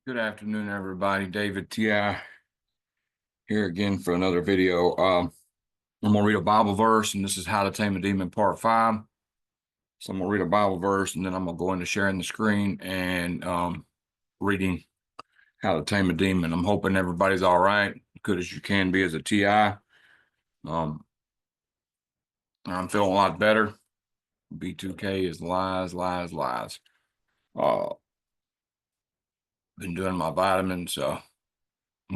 Good afternoon, everybody. David T.I. here again for another video. I'm going to read a Bible verse, and this is How to Tame a Demon Part 5. So I'm going to read a Bible verse, and then I'm going to go into sharing the screen and reading How to Tame a Demon. I'm hoping everybody's all right, as good as you can be as a T.I. I'm feeling a lot better. B2K is lies, lies, lies. Been doing my vitamins,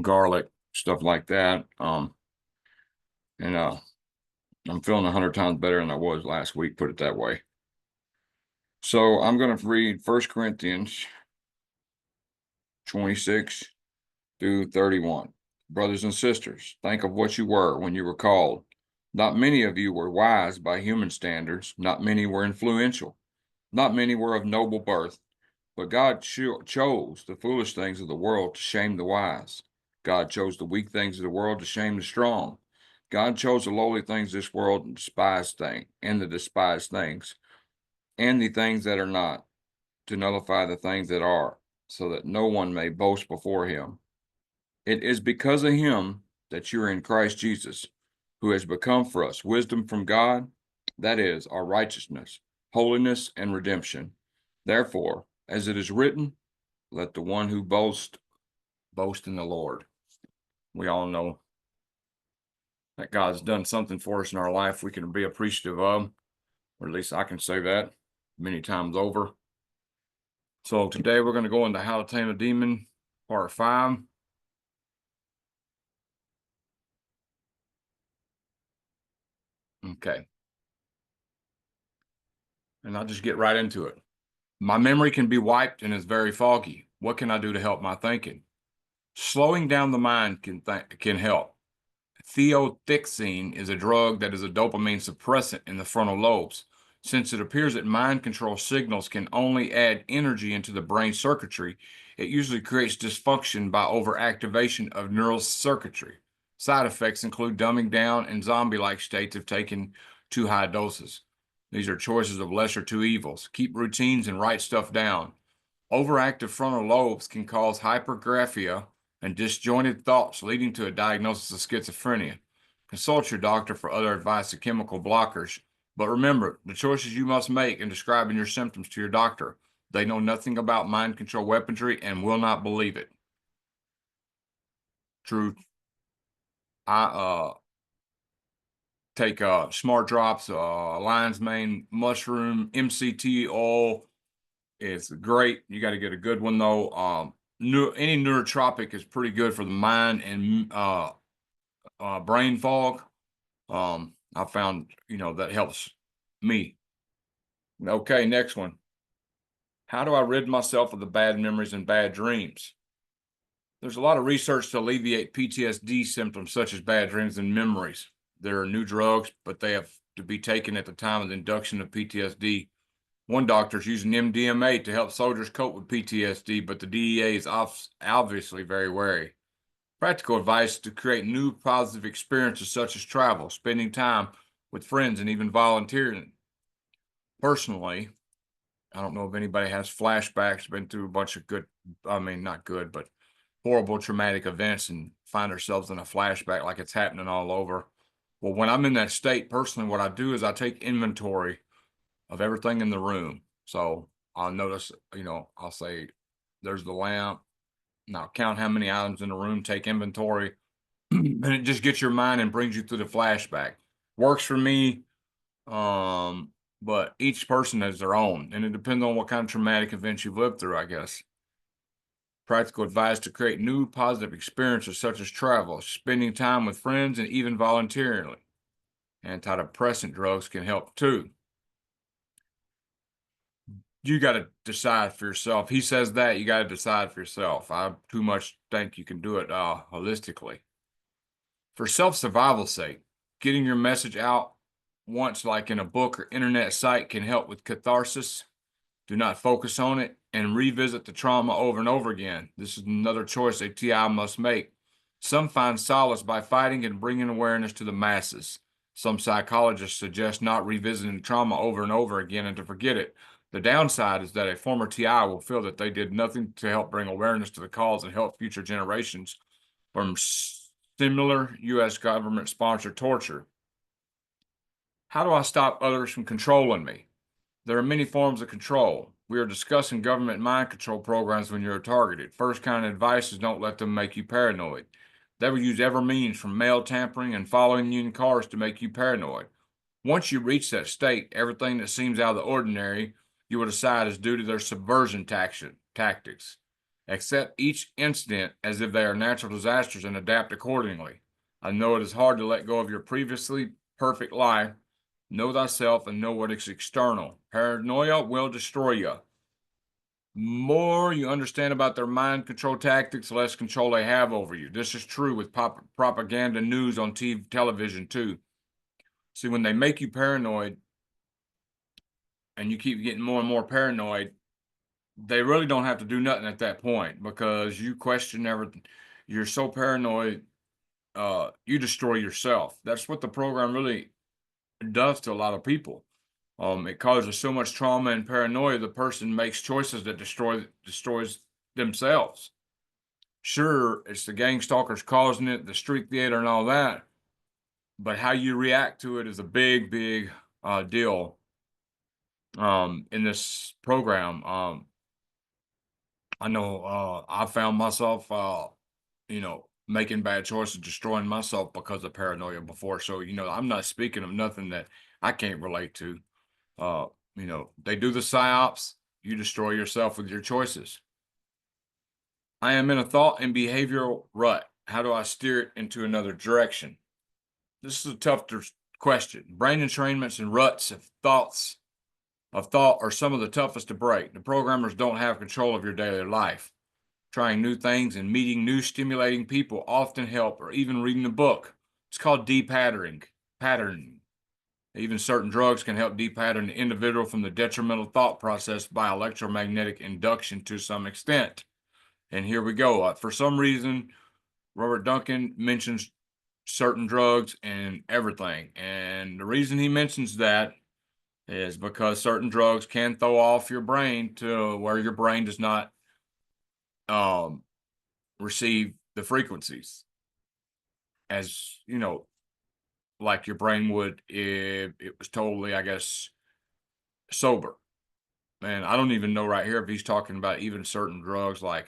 garlic, stuff like that. And I'm feeling 100 times better than I was last week, put it that way. So I'm going to read 1 Corinthians 26 through 31. Brothers and sisters, think of what you were when you were called. Not many of you were wise by human standards. Not many were influential. Not many were of noble birth. But God chose the foolish things of the world to shame the wise. God chose the weak things of the world to shame the strong. God chose the lowly things of this world and the despised things, and the things that are not, to nullify the things that are, so that no one may boast before him. It is because of him that you are in Christ Jesus, who has become for us wisdom from God, that is, our righteousness, holiness, and redemption. Therefore, as it is written, let the one who boasts boast in the Lord. We all know that God's done something for us in our life we can be appreciative of, or at least I can say that many times over. So today we're going to go into How to Tame a Demon, Part 5. Okay. And I'll just get right into it. My memory can be wiped and is very foggy. What can I do to help my thinking? Slowing down the mind can help. Theothixine is a drug that is a dopamine suppressant in the frontal lobes. Since it appears that mind control signals can only add energy into the brain circuitry, it usually creates dysfunction by overactivation of neural circuitry. Side effects include dumbing down and zombie-like states if taken too high doses. These are choices of lesser two evils. Keep routines and write stuff down. Overactive frontal lobes can cause hypergraphia and disjointed thoughts, leading to a diagnosis of schizophrenia. Consult your doctor for other advice of chemical blockers. But remember, the choices you must make in describing your symptoms to your doctor. They know nothing about mind control weaponry and will not believe it. True. I take Smart Drops, lion's mane mushroom, MCT oil. It's great. You got to get a good one though. Any neurotropic is pretty good for the mind and brain fog. I found, that helps me. Okay, next one. How do I rid myself of the bad memories and bad dreams? There's a lot of research to alleviate PTSD symptoms such as bad dreams and memories. There are new drugs, but they have to be taken at the time of the induction of PTSD. One doctor is using MDMA to help soldiers cope with PTSD, but the DEA is obviously very wary. Practical advice to create new positive experiences such as travel, spending time with friends, and even volunteering. Personally, I don't know if anybody has flashbacks, been through a bunch of not good, but horrible traumatic events and find ourselves in a flashback like it's happening all over. Well, when I'm in that state, personally, what I do is I take inventory of everything in the room. So I'll notice, I'll say, there's the lamp. Now count how many items in the room, take inventory, and it just gets your mind and brings you through the flashback. Works for me, but each person has their own, and it depends on what kind of traumatic events you've lived through, I guess. Practical advice to create new positive experiences such as travel, spending time with friends, and even volunteering. Antidepressant drugs can help too. You got to decide for yourself. He says that you got to decide for yourself. I too much think you can do it holistically. For self-survival's sake, getting your message out once, like in a book or internet site, can help with catharsis. Do not focus on it and revisit the trauma over and over again. This is another choice a TI must make. Some find solace by fighting and bringing awareness to the masses. Some psychologists suggest not revisiting trauma over and over again and to forget it. The downside is that a former TI will feel that they did nothing to help bring awareness to the cause and help future generations from similar U.S. government-sponsored torture. How do I stop others from controlling me? There are many forms of control. We are discussing government mind control programs when you're targeted. First kind of advice is don't let them make you paranoid. They will use every means from mail tampering and following you in cars to make you paranoid. Once you reach that state, everything that seems out of the ordinary, you will decide is due to their subversion tactics. Accept each incident as if they are natural disasters and adapt accordingly. I know it is hard to let go of your previously perfect life. Know thyself and know what is external. Paranoia will destroy you. More you understand about their mind control tactics, less control they have over you. This is true with propaganda news on television too. See, when they make you paranoid and you keep getting more and more paranoid, they really don't have to do nothing at that point because you question everything. You're so paranoid, you destroy yourself. That's what the program really does to a lot of people. It causes so much trauma and paranoia, the person makes choices that destroys themselves. Sure, it's the gang stalkers causing it, the street theater and all that, but how you react to it is a big, big deal in this program. I know I found myself, making bad choices, destroying myself because of paranoia before. So, I'm not speaking of nothing that I can't relate to. Uh, they do the psyops, you destroy yourself with your choices. I am in a thought and behavioral rut. How do I steer it into another direction? This is a tough question. Brain entrainments and ruts of thought are some of the toughest to break. The programmers don't have control of your daily life. Trying new things and meeting new stimulating people often help, or even reading a book. It's called patterning. Even certain drugs can help depattern the individual from the detrimental thought process by electromagnetic induction to some extent. And here we go. For some reason, Robert Duncan mentions certain drugs and everything. And the reason he mentions that is because certain drugs can throw off your brain to where your brain does not receive the frequencies as, like your brain would if it was totally, I guess, sober. And I don't even know right here if he's talking about even certain drugs like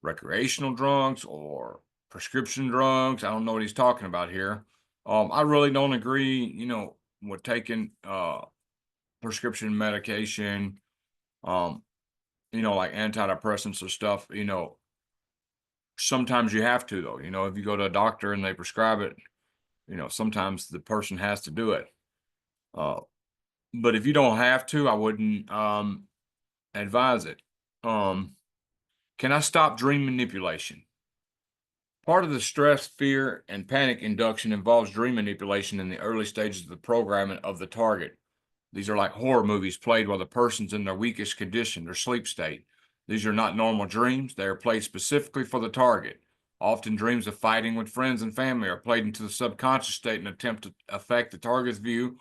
recreational drugs or prescription drugs. I don't know what he's talking about here. I really don't agree, with taking prescription medication, like antidepressants or stuff. Sometimes you have to though. If you go to a doctor and they prescribe it, sometimes the person has to do it. But if you don't have to, I wouldn't advise it. Can I stop dream manipulation? Part of the stress, fear, and panic induction involves dream manipulation in the early stages of the programming of the target. These are like horror movies played while the person's in their weakest condition, their sleep state. These are not normal dreams. They are played specifically for the target. Often dreams of fighting with friends and family are played into the subconscious state in an attempt to affect the target's view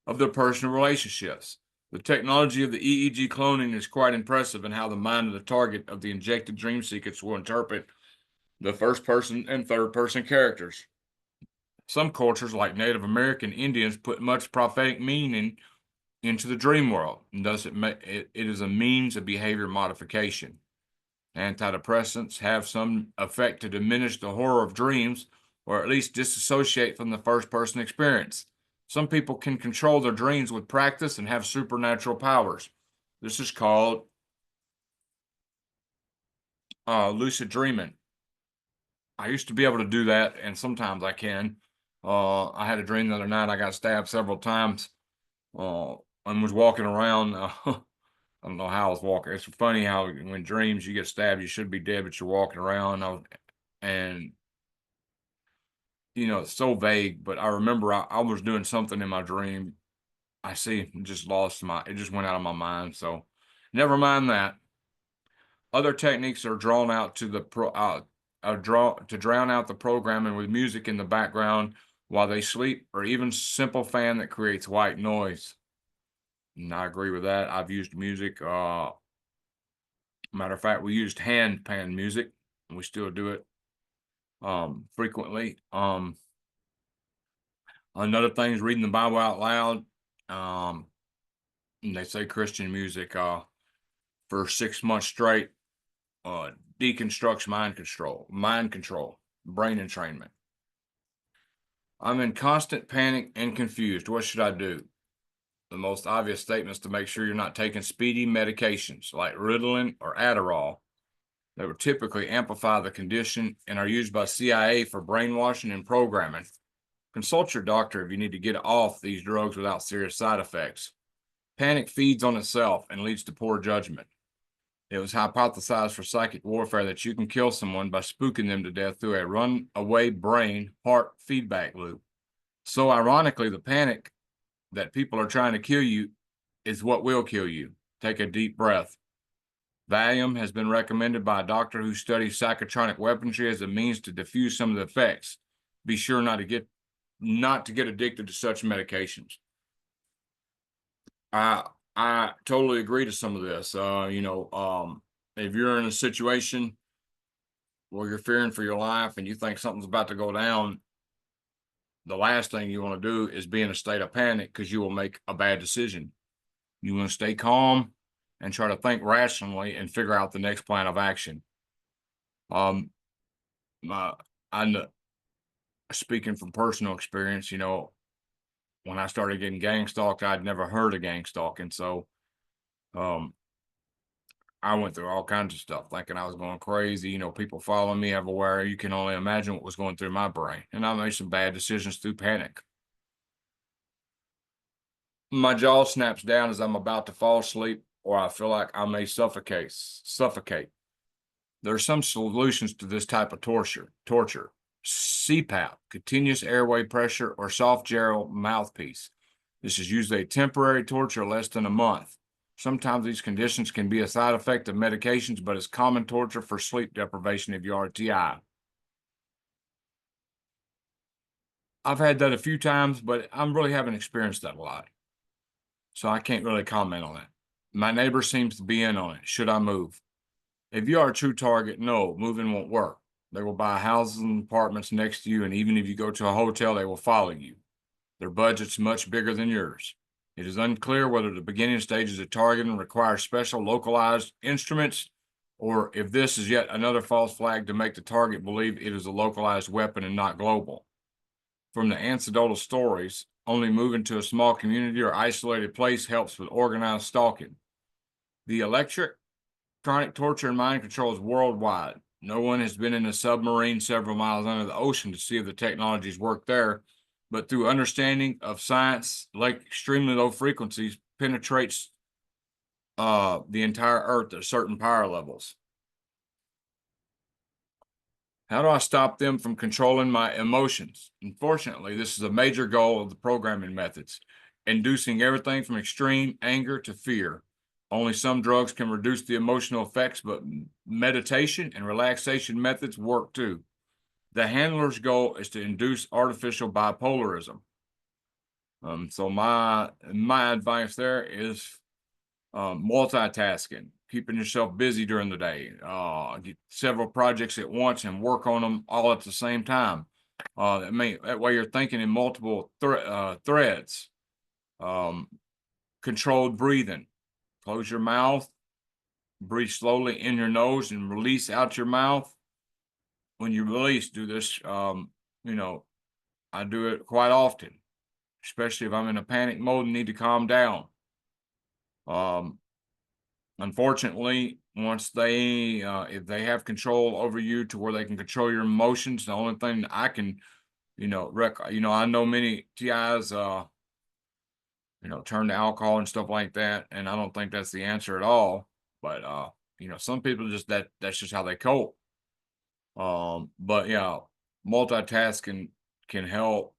of their personal relationships. The technology of the EEG cloning is quite impressive in how the mind of the target of the injected dream sequence will interpret the first person and third person characters. Some cultures, like Native American Indians, put much prophetic meaning into the dream world, and thus it is a means of behavior modification. Antidepressants have some effect to diminish the horror of dreams, or at least disassociate from the first person experience. Some people can control their dreams with practice and have supernatural powers. This is called lucid dreaming. I used to be able to do that, and sometimes I can. I had a dream the other night. I got stabbed several times and was walking around. I don't know how I was walking. It's funny how when dreams you get stabbed, you should be dead, but you're walking around. And it's so vague, but I remember I was doing something in my dream. I see, just it just went out of my mind. So never mind that. Other techniques are drawn out to to drown out the programming with music in the background while they sleep, or even simple fan that creates white noise. and I agree with that. I've used music. Matter of fact, we used hand pan music, and we still do it frequently. Another thing is reading the Bible out loud. Um, and they say Christian music for 6 months straight uh, deconstructs mind control, brain entrainment. I'm in constant panic and confused. What should I do? The most obvious statements to make sure you're not taking speedy medications like Ritalin or Adderall that would typically amplify the condition and are used by CIA for brainwashing and programming. Consult your doctor if you need to get off these drugs without serious side effects. Panic feeds on itself and leads to poor judgment. It was hypothesized for psychic warfare that you can kill someone by spooking them to death through a runaway brain heart feedback loop. So, ironically, the panic that people are trying to kill you is what will kill you. Take a deep breath. Valium has been recommended by a doctor who studies psychotronic weaponry as a means to diffuse some of the effects. Be sure not to get addicted to such medications. I totally agree to some of this. If you're in a situation where you're fearing for your life and you think something's about to go down, the last thing you want to do is be in a state of panic because you will make a bad decision. You want to stay calm and try to think rationally and figure out the next plan of action. Um, my, I know, speaking from personal experience, when I started getting gang stalked, I'd never heard of gang stalking, so um, I went through all kinds of stuff, thinking I was going crazy. People following me everywhere. You can only imagine what was going through my brain, and I made some bad decisions through panic. My jaw snaps down as I'm about to fall asleep, or I feel like I may suffocate. There are some solutions to this type of torture. CPAP, continuous airway pressure, or soft gel mouthpiece. This is usually a temporary torture less than a month. Sometimes these conditions can be a side effect of medications, but it's common torture for sleep deprivation if you are TI. I've had that a few times, but I really haven't experienced that a lot. So I can't really comment on it. My neighbor seems to be in on it. Should I move? If you are a true target, no, moving won't work. They will buy houses and apartments next to you, and even if you go to a hotel, they will follow you. Their budget's much bigger than yours. It is unclear whether the beginning stages of targeting require special localized instruments or if this is yet another false flag to make the target believe it is a localized weapon and not global. From the anecdotal stories, only moving to a small community or isolated place helps with organized stalking. The electronic torture and mind control is worldwide. No one has been in a submarine several miles under the ocean to see if the technologies work there, but through understanding of science, like extremely low frequencies penetrates the entire Earth at certain power levels. How do I stop them from controlling my emotions? Unfortunately, this is a major goal of the programming methods, inducing everything from extreme anger to fear. Only some drugs can reduce the emotional effects, but meditation and relaxation methods work too. The handler's goal is to induce artificial bipolarism. So my advice there is multitasking, keeping yourself busy during the day. Get several projects at once and work on them all at the same time. That way you're thinking in multiple threads. Um, Controlled breathing. Close your mouth, breathe slowly in your nose, and release out your mouth. When you release, do this. I do it quite often, especially if I'm in a panic mode and need to calm down. Um, Unfortunately, once if they have control over you to where they can control your emotions, the only thing that I can, I know many TIs, turn to alcohol and stuff like that, and I don't think that's the answer at all. But some people that's just how they cope. But yeah, multitasking can help.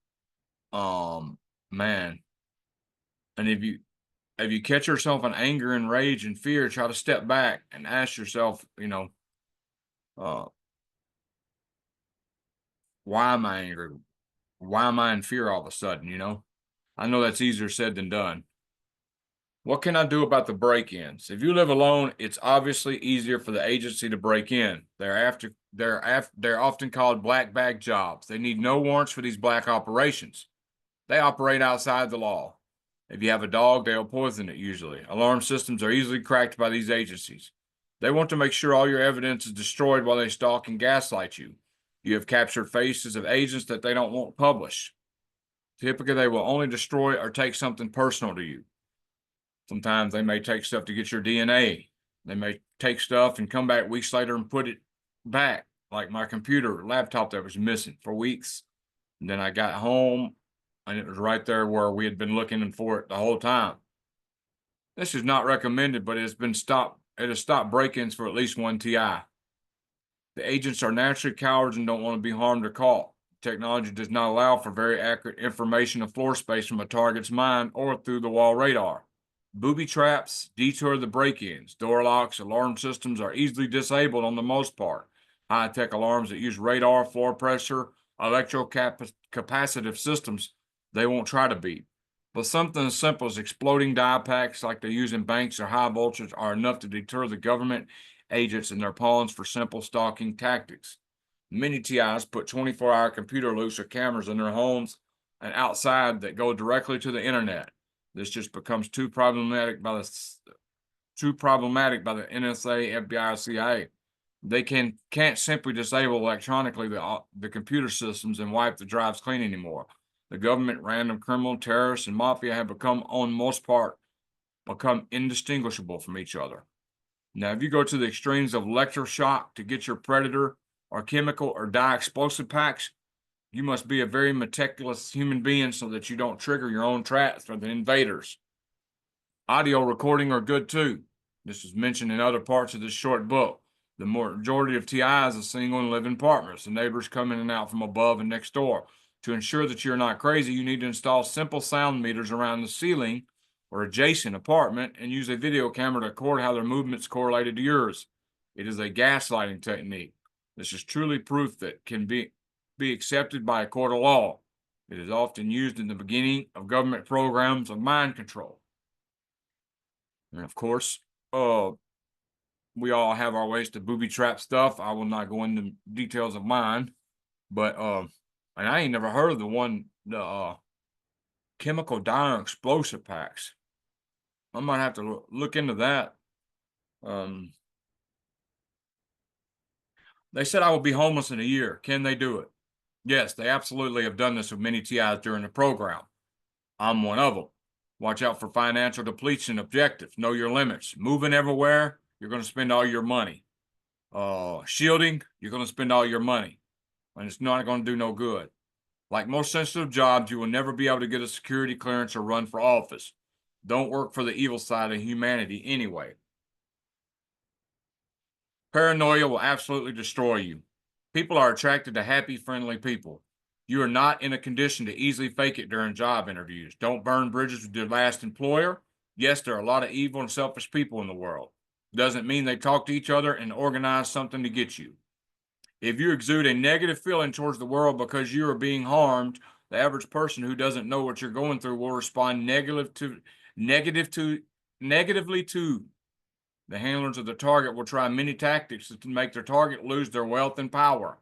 Man, and if you catch yourself in anger and rage and fear, try to step back and ask yourself, uh, why am I angry? Why am I in fear all of a sudden? I know that's easier said than done. What can I do about the break-ins? If you live alone, it's obviously easier for the agency to break in. They're often called black bag jobs. They need no warrants for these black operations. They operate outside the law. If you have a dog, they'll poison it usually. Alarm systems are easily cracked by these agencies. They want to make sure all your evidence is destroyed while they stalk and gaslight you. You have captured faces of agents that they don't want published. Typically, they will only destroy or take something personal to you. Sometimes they may take stuff to get your DNA. They may take stuff and come back weeks later and put it back, like my computer laptop that was missing for weeks. And then I got home and it was right there where we had been looking for it the whole time. This is not recommended, but it's been stopped. It has stopped break-ins for at least one TI. The agents are naturally cowards and don't want to be harmed or caught. Technology does not allow for very accurate information of floor space from a target's mind or through the wall radar. Booby traps detour the break-ins. Door locks, alarm systems are easily disabled on the most part. High-tech alarms that use radar, floor pressure, electrocapacitive systems, they won't try to beat. But something as simple as exploding die packs like they use in banks or high voltage are enough to deter the government agents and their pawns for simple stalking tactics. Many TIs put 24-hour computer loops or cameras in their homes and outside that go directly to the internet. This just becomes too problematic by the NSA, FBI, or CIA. They can't simply disable electronically the computer systems and wipe the drives clean anymore. The government, random criminal, terrorists, and mafia have on most part, become indistinguishable from each other. Now, if you go to the extremes of electroshock to get your predator or chemical or dye explosive packs, you must be a very meticulous human being so that you don't trigger your own traps for the invaders. Audio recording are good too. This is mentioned in other parts of this short book. The majority of TIs are single and live in apartments. The neighbors come in and out from above and next door. To ensure that you're not crazy, you need to install simple sound meters around the ceiling or adjacent apartment and use a video camera to record how their movements correlated to yours. It is a gaslighting technique. This is truly proof that can be accepted by a court of law. It is often used in the beginning of government programs of mind control. And of course, we all have our ways to booby trap stuff. I will not go into details of mine, but and I ain't never heard of the chemical dye explosive packs. I might have to look into that. They said I will be homeless in a year. Can they do it? Yes, they absolutely have done this with many TIs during the program. I'm one of them. Watch out for financial depletion objectives. Know your limits. Moving everywhere, you're going to spend all your money. Shielding, you're going to spend all your money. And it's not going to do no good. Like most sensitive jobs, you will never be able to get a security clearance or run for office. Don't work for the evil side of humanity anyway. Paranoia will absolutely destroy you. People are attracted to happy, friendly people. You are not in a condition to easily fake it during job interviews. Don't burn bridges with your last employer. Yes, there are a lot of evil and selfish people in the world. Doesn't mean they talk to each other and organize something to get you. If you exude a negative feeling towards the world because you are being harmed, the average person who doesn't know what you're going through will respond negatively to. The handlers of the target will try many tactics to make their target lose their wealth and power.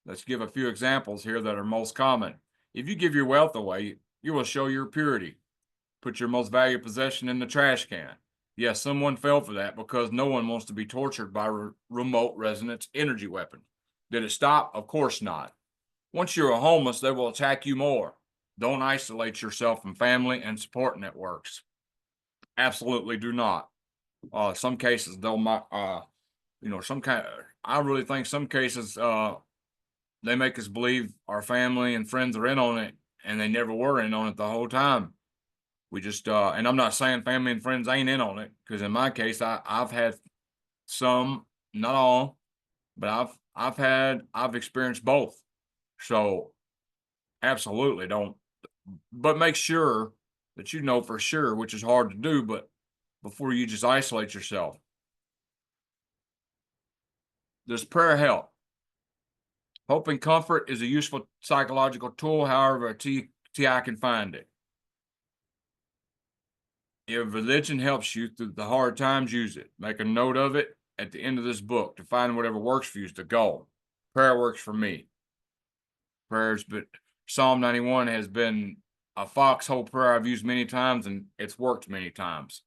Let's give a few examples here that are most common. If you give your wealth away, you will show your purity. Put your most valued possession in the trash can. Yes, someone fell for that because no one wants to be tortured by remote resonance energy weapons. Did it stop? Of course not. Once you're homeless, they will attack you more. Don't isolate yourself from family and support networks. Absolutely do not. Some cases I really think some cases they make us believe our family and friends are in on it, and they never were in on it the whole time. We just and I'm not saying family and friends ain't in on it, because in my case I've had some, not all, but I've experienced both. So absolutely don't, but make sure that you know for sure, which is hard to do, but before you just isolate yourself. Does prayer help? Hope and comfort is a useful psychological tool, however, a TI can find it. If religion helps you through the hard times, use it. Make a note of it at the end of this book to find whatever works for you is the goal. Prayer works for me. Prayers, but Psalm 91 has been a foxhole prayer I've used many times and it's worked many times.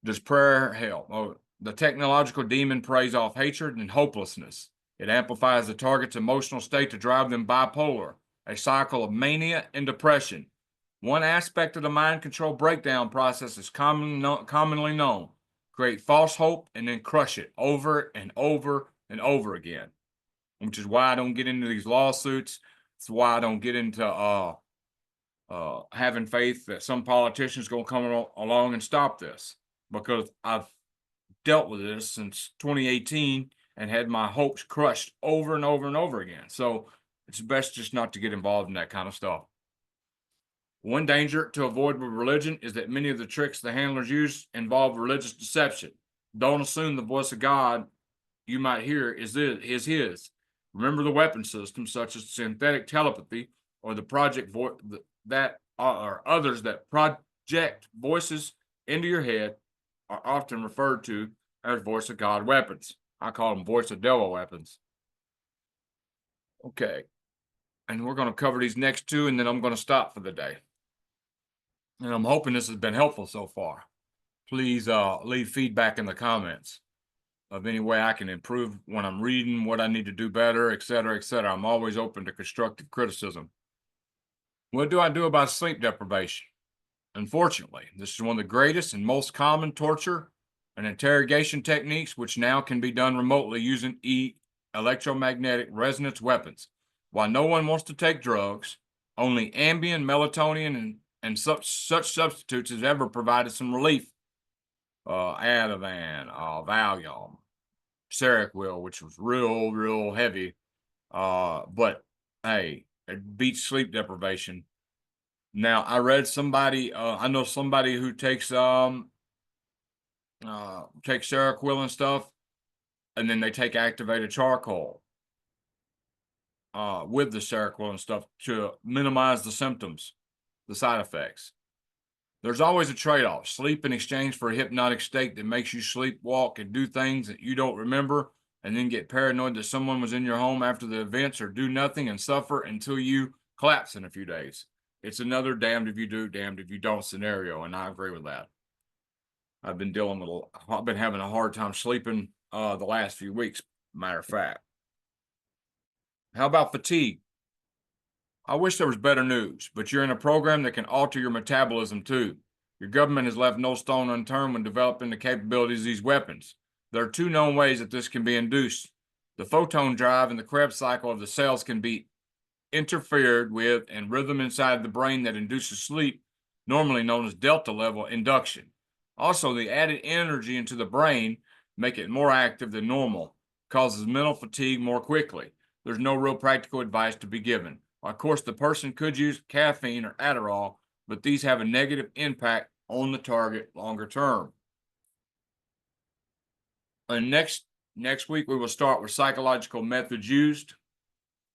Does prayer help? Oh, the technological demon preys off hatred and hopelessness. It amplifies the target's emotional state to drive them bipolar, a cycle of mania and depression. One aspect of the mind control breakdown process is commonly known. Create false hope and then crush it over and over and over again, which is why I don't get into these lawsuits. It's why I don't get into having faith that some politician's going to come along and stop this, because I've dealt with this since 2018 and had my hopes crushed over and over and over again. So it's best just not to get involved in that kind of stuff. One danger to avoid with religion is that many of the tricks the handlers use involve religious deception. Don't assume the voice of God you might hear is his. Remember the weapon systems such as synthetic telepathy or the project that or others that project voices into your head are often referred to as voice of God weapons. I call them voice of devil weapons. Okay. And we're going to cover these next two, and then I'm going to stop for the day. And I'm hoping this has been helpful so far. Please leave feedback in the comments of any way I can improve when I'm reading, what I need to do better, et cetera, et cetera. I'm always open to constructive criticism. What do I do about sleep deprivation? Unfortunately, this is one of the greatest and most common torture and interrogation techniques, which now can be done remotely using electromagnetic resonance weapons. While no one wants to take drugs, only Ambien, melatonin, and such substitutes has ever provided some relief. Ativan, Valium, Seroquel, which was real heavy. But hey, it beats sleep deprivation. Now, I read somebody, I know somebody who takes Seroquel and stuff, and then they take activated charcoal with the Seroquel and stuff to minimize the symptoms, the side effects. There's always a trade-off. Sleep in exchange for a hypnotic state that makes you sleepwalk and do things that you don't remember, and then get paranoid that someone was in your home after the events, or do nothing and suffer until you collapse in a few days. It's another damned if you do, damned if you don't scenario, and I agree with that. I've been having a hard time sleeping the last few weeks, matter of fact. How about fatigue? I wish there was better news, but you're in a program that can alter your metabolism too. Your government has left no stone unturned when developing the capabilities of these weapons. There are two known ways that this can be induced. The photon drive and the Krebs cycle of the cells can be interfered with, and rhythm inside the brain that induces sleep, normally known as delta level induction. Also, the added energy into the brain make it more active than normal, causes mental fatigue more quickly. There's no real practical advice to be given. Of course, the person could use caffeine or Adderall, but these have a negative impact on the target longer term. And next week, we will start with psychological methods used.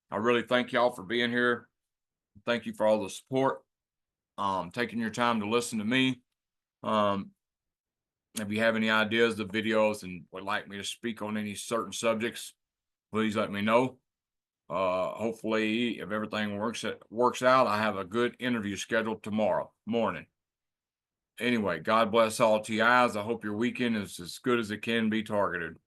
I really thank y'all for being here. Thank you for all the support, taking your time to listen to me. If you have any ideas of videos and would like me to speak on any certain subjects, please let me know. Hopefully, if everything works out, I have a good interview scheduled tomorrow morning. Anyway, God bless all TIs. I hope your weekend is as good as it can be targeted.